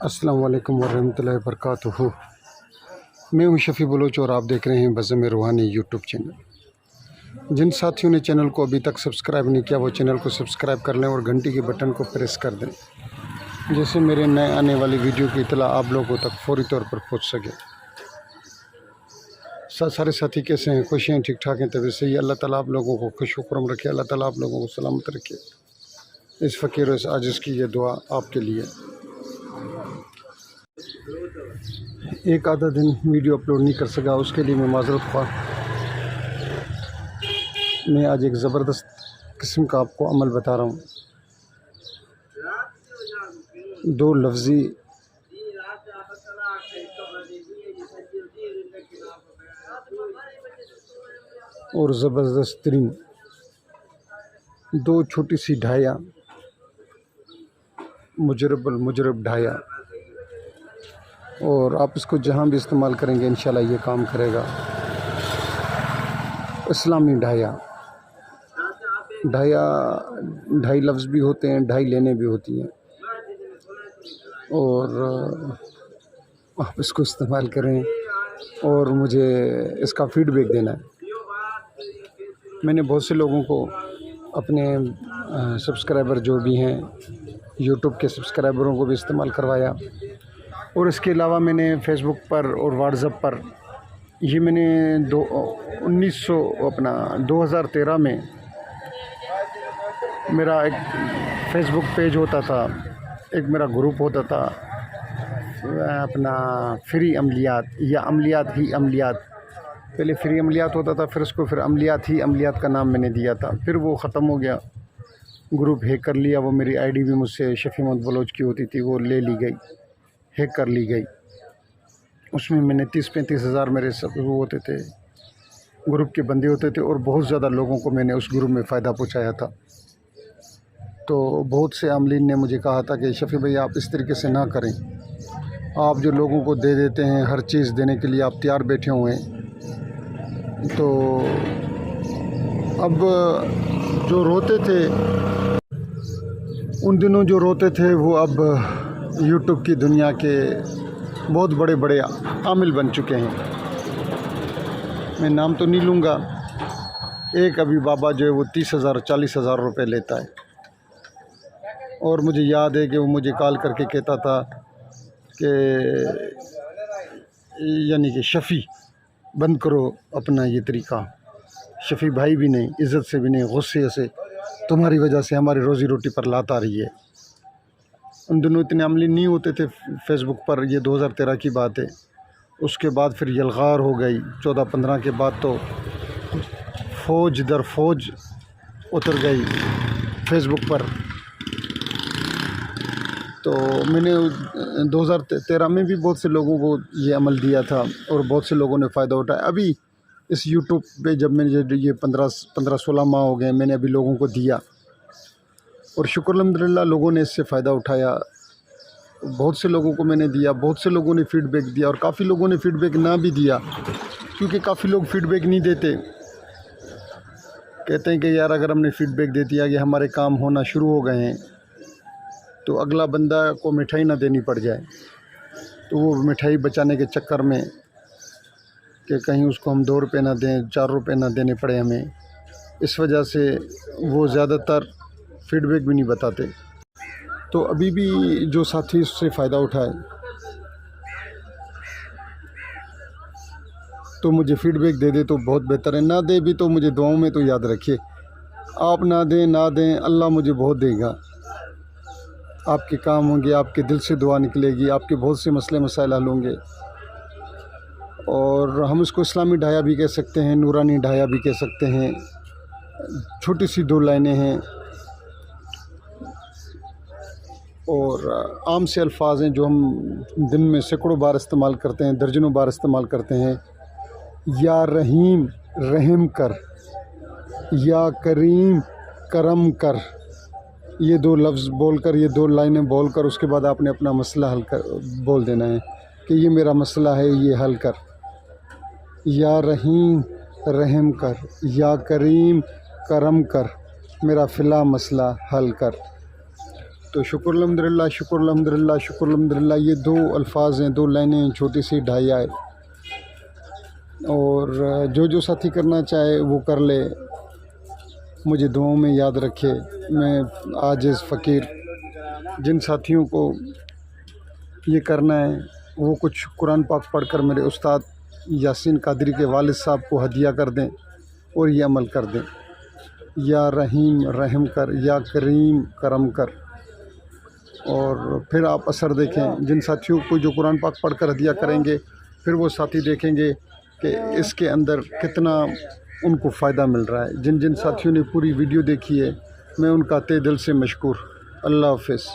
अस्सलाम वालेकुम वरहमतुल्लाहि वबरकातुहू। मैं हूं शफ़ी बलोच और आप देख रहे हैं बज़्म रूहानी यूट्यूब चैनल। जिन साथियों ने चैनल को अभी तक सब्सक्राइब नहीं किया वो चैनल को सब्सक्राइब कर लें और घंटी के बटन को प्रेस कर दें, जिससे मेरे नए आने वाली वीडियो की इत्तला आप लोगों तक फौरी तौर पर पहुँच सके। सारे साथी कैसे हैं? खुश हैं, ठीक ठाक हैं, तभी सही। अल्लाह ताला आप लोगों को खुश खुरम रखे, अल्लाह ताला आप लोगों को सलामत रखे। इस फ़कीर और इस आजिज़ की ये दुआ आपके लिए। एक आधा दिन वीडियो अपलोड नहीं कर सका, उसके लिए मैं माज़रत ख़्वाह। मैं आज एक ज़बरदस्त किस्म का आपको अमल बता रहा हूँ। दो लफ्ज़ी और ज़बरदस्त तरीन दो छोटी सी ढाया, मुजरब ढाया, और आप इसको जहाँ भी इस्तेमाल करेंगे इंशाल्लाह ये काम करेगा। इस्लामी ढाया, ढाई लफ्ज़ भी होते हैं, ढाई लेने भी होती हैं, और आप इसको इस्तेमाल करें और मुझे इसका फ़ीडबैक देना है। मैंने बहुत से लोगों को, अपने सब्सक्राइबर जो भी हैं, यूट्यूब के सब्सक्राइबरों को भी इस्तेमाल करवाया, और इसके अलावा मैंने फ़ेसबुक पर और व्हाट्सएप पर ये मैंने 2013 में मेरा एक फ़ेसबुक पेज होता था, एक मेरा ग्रुप होता था अपना फ्री अमलियात या अमलियात ही अमलियात। पहले फ्री अमलियात होता था, फिर उसको अमलियात ही अमलियात का नाम मैंने दिया था। फिर वो ख़त्म हो गया, ग्रुप हैक कर लिया। वो मेरी आईडी भी मुझसे शफ़ी मोहम्मद बलोच की होती थी, वो ले ली गई, हैक कर ली गई। उसमें मैंने 30-35 हज़ार मेरे सब वो होते थे, ग्रुप के बंदे होते थे, और बहुत ज़्यादा लोगों को मैंने उस ग्रुप में फ़ायदा पहुँचाया था। तो बहुत से आमलीन ने मुझे कहा था कि शफ़ी भाई आप इस तरीके से ना करें, आप जो लोगों को दे देते हैं, हर चीज़ देने के लिए आप तैयार बैठे हुए हैं। तो अब जो रोते थे उन दिनों, जो रोते थे वो अब यूट्यूब की दुनिया के बहुत बड़े बड़े आमिल बन चुके हैं। मैं नाम तो नहीं लूँगा। एक अभी बाबा जो है वो 30,000-40,000 रुपये लेता है, और मुझे याद है कि वो मुझे कॉल करके कहता था कि यानी कि शफ़ी बंद करो अपना ये तरीक़ा। शफ़ी भाई भी नहीं, इज़्ज़त से भी नहीं, गुस्से से, तुम्हारी वजह से हमारी रोज़ी रोटी पर लात आ रही है। उन दिनों इतने अमली नहीं होते थे फ़ेसबुक पर, ये 2013 की बात है। उसके बाद फिर यलगार हो गई 14-15 के बाद, तो फ़ौज दर फ़ौज उतर गई फ़ेसबुक पर। तो मैंने 2013 में भी बहुत से लोगों को ये अमल दिया था, और बहुत से लोगों ने फ़ायदा उठाया। अभी इस यूट्यूब पे जब मैंने ये 15-16 माह हो गए, मैंने अभी लोगों को दिया, और शुक्र अल्हम्दुलिल्लाह लोगों ने इससे फ़ायदा उठाया। बहुत से लोगों को मैंने दिया, बहुत से लोगों ने फ़ीडबैक दिया, और काफ़ी लोगों ने फ़ीडबैक ना भी दिया, क्योंकि काफ़ी लोग फ़ीडबैक नहीं देते। कहते हैं कि यार अगर हमने फ़ीडबैक दे दिया कि हमारे काम होना शुरू हो गए हैं, तो अगला बंदा को मिठाई ना देनी पड़ जाए, तो वो मिठाई बचाने के चक्कर में कि कहीं उसको हम 2 रुपये ना दें, 4 रुपये ना देने पड़े हमें, इस वजह से वो ज़्यादातर फ़ीडबैक भी नहीं बताते। तो अभी भी जो साथी इससे फ़ायदा उठाए तो मुझे फ़ीडबैक दे दे तो बहुत बेहतर है, ना दे भी तो मुझे दुआओं में तो याद रखिए। आप ना दें, अल्लाह मुझे बहुत देगा। आपके काम होंगे, आपके दिल से दुआ निकलेगी, आपके बहुत से मसले मसाइल हल होंगे। और हम इसको इस्लामी ढाया भी कह सकते हैं, नूरानी ढाया भी कह सकते हैं। छोटी सी 2 लाइनें हैं, और आम से अल्फाज हैं जो हम दिन में सैकड़ों बार इस्तेमाल करते हैं, दर्जनों बार इस्तेमाल करते हैं। या रहीम रहम कर, या करीम करम कर, ये 2 लफ्ज़ बोलकर, ये 2 लाइनें बोलकर उसके बाद आपने अपना मसला हल कर बोल देना है कि ये मेरा मसला है, ये हल कर। या रहीम रहम कर, या करीम करम कर, मेरा फ़िला मसला हल कर। تو شکر الحمدللہ، شکر الحمدللہ، شکر الحمدللہ، یہ 2 الفاظ ہیں، 2 لائنیں، چھوٹی سی 2.5 آیت، اور جو ساتھی کرنا چاہے وہ کر لے، مجھے دعاؤں میں یاد رکھے۔ میں عاجز فقیر، جن ساتھیوں کو یہ کرنا ہے وہ کچھ قرآن پاک پڑھ کر میرے استاد یاسین قادری کے والد صاحب کو ہدیہ کر دیں اور یہ عمل کر دیں۔ یا رحیم رحم کر، یا کریم کرم کر۔ اور پھر آپ اثر دیکھیں، جن ساتھیوں کو جو قرآن پاک پڑھ کر ہدیہ کریں گے، پھر وہ ساتھی دیکھیں گے کہ اس کے اندر کتنا ان کو فائدہ مل رہا ہے۔ جن ساتھیوں نے پوری ویڈیو دیکھی ہے، میں ان کا تہ دل سے مشکور۔ اللہ حافظ۔